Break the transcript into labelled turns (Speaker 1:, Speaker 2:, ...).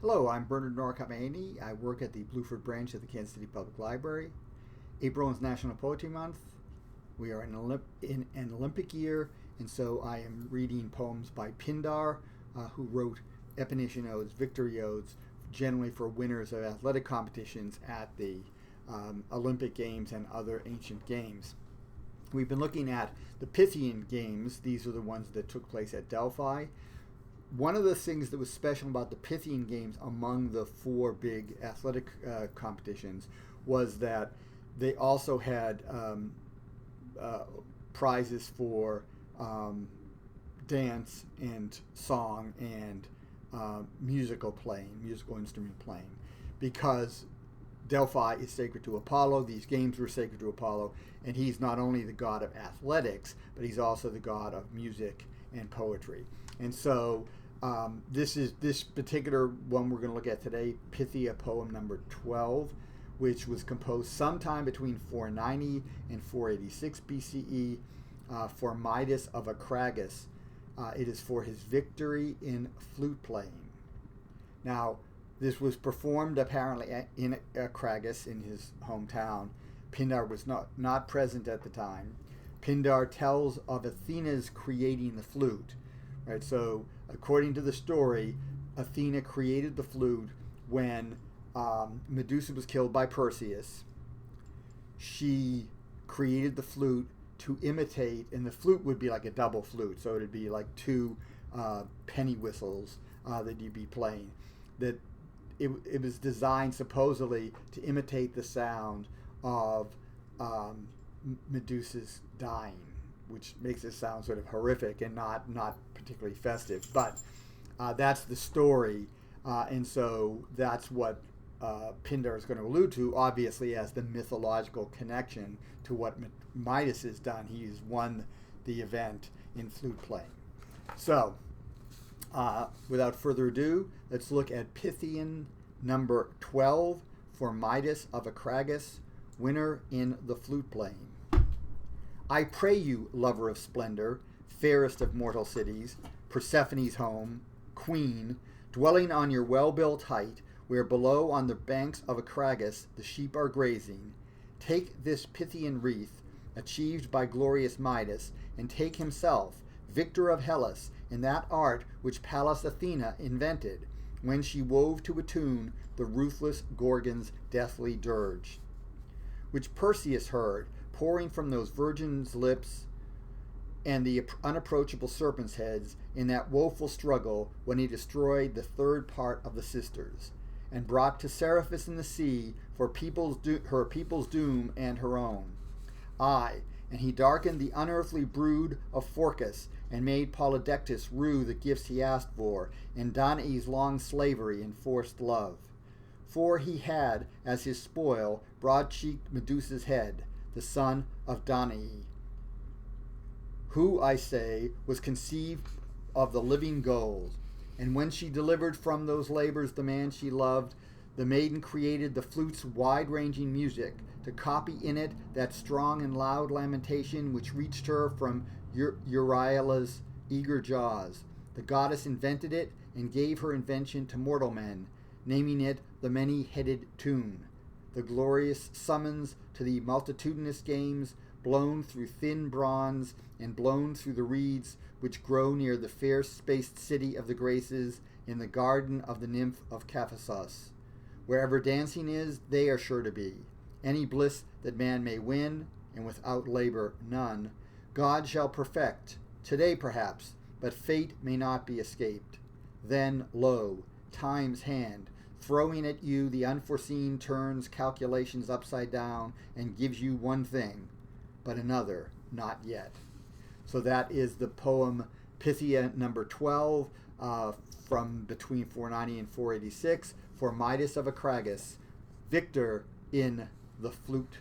Speaker 1: Hello, I'm Bernard Norcott-Mahany. I work at the Blueford branch of the Kansas City Public Library. April is National Poetry Month. We are in an Olympic year, and so I am reading poems by Pindar, who wrote epinician odes, victory odes, generally for winners of athletic competitions at the Olympic Games and other ancient games. We've been looking at the Pythian Games. These are the ones that took place at Delphi. One of the things that was special about the Pythian Games among the four big athletic competitions was that they also had prizes for dance and song and musical instrument playing, because Delphi is sacred to Apollo. These games were sacred to Apollo, and he's not only the god of athletics, but he's also the god of music and poetry. And so this particular one we're going to look at today, Pythia poem number 12, which was composed sometime between 490 and 486 BCE for Midas of Acragas. It is for his victory in flute playing. Now, this was performed apparently in Acragas, in his hometown. Pindar was not present at the time. Pindar tells of Athena's creating the flute. Right, so according to the story, Athena created the flute when Medusa was killed by Perseus. She created the flute to imitate, and the flute would be like a double flute, so it would be like two penny whistles that you'd be playing. That it was designed supposedly to imitate the sound of Medusa's dying, which makes it sound sort of horrific and not particularly festive. But that's the story, and so that's what Pindar is going to allude to, obviously, as the mythological connection to what Midas has done. He's won the event in flute playing. So, without further ado, let's look at Pythian number 12 for Midas of Acragas, winner in the flute playing. I pray you, lover of splendor, fairest of mortal cities, Persephone's home, queen, dwelling on your well-built height, where below on the banks of Acragas the sheep are grazing, take this Pythian wreath, achieved by glorious Midas, and take himself, victor of Hellas, in that art which Pallas Athena invented, when she wove to a tune the ruthless Gorgon's deathly dirge, which Perseus heard, pouring from those virgins' lips and the unapproachable serpents' heads in that woeful struggle when he destroyed the third part of the sisters, and brought to Seriphus in the sea for her people's doom and her own. Aye, and he darkened the unearthly brood of Phorcus, and made Polydectes rue the gifts he asked for, in Danae's long slavery and forced love. For he had, as his spoil, broad-cheeked Medusa's head, the son of Danae, who, I say, was conceived of the living gold. And when she delivered from those labors the man she loved, the maiden created the flute's wide-ranging music, to copy in it that strong and loud lamentation which reached her from Euryala's eager jaws. The goddess invented it, and gave her invention to mortal men, naming it the many-headed tune, the glorious summons to the multitudinous games, blown through thin bronze and blown through the reeds which grow near the fair-spaced city of the Graces, in the garden of the nymph of Caphissus. Wherever dancing is, they are sure to be. Any bliss that man may win, and without labor none, God shall perfect, today perhaps, but fate may not be escaped. Then, lo, time's hand, throwing at you the unforeseen, turns calculations upside down and gives you one thing, but another not yet. So that is the poem Pythia number 12 from between 490 and 486 for Midas of Acragas, victor in the flute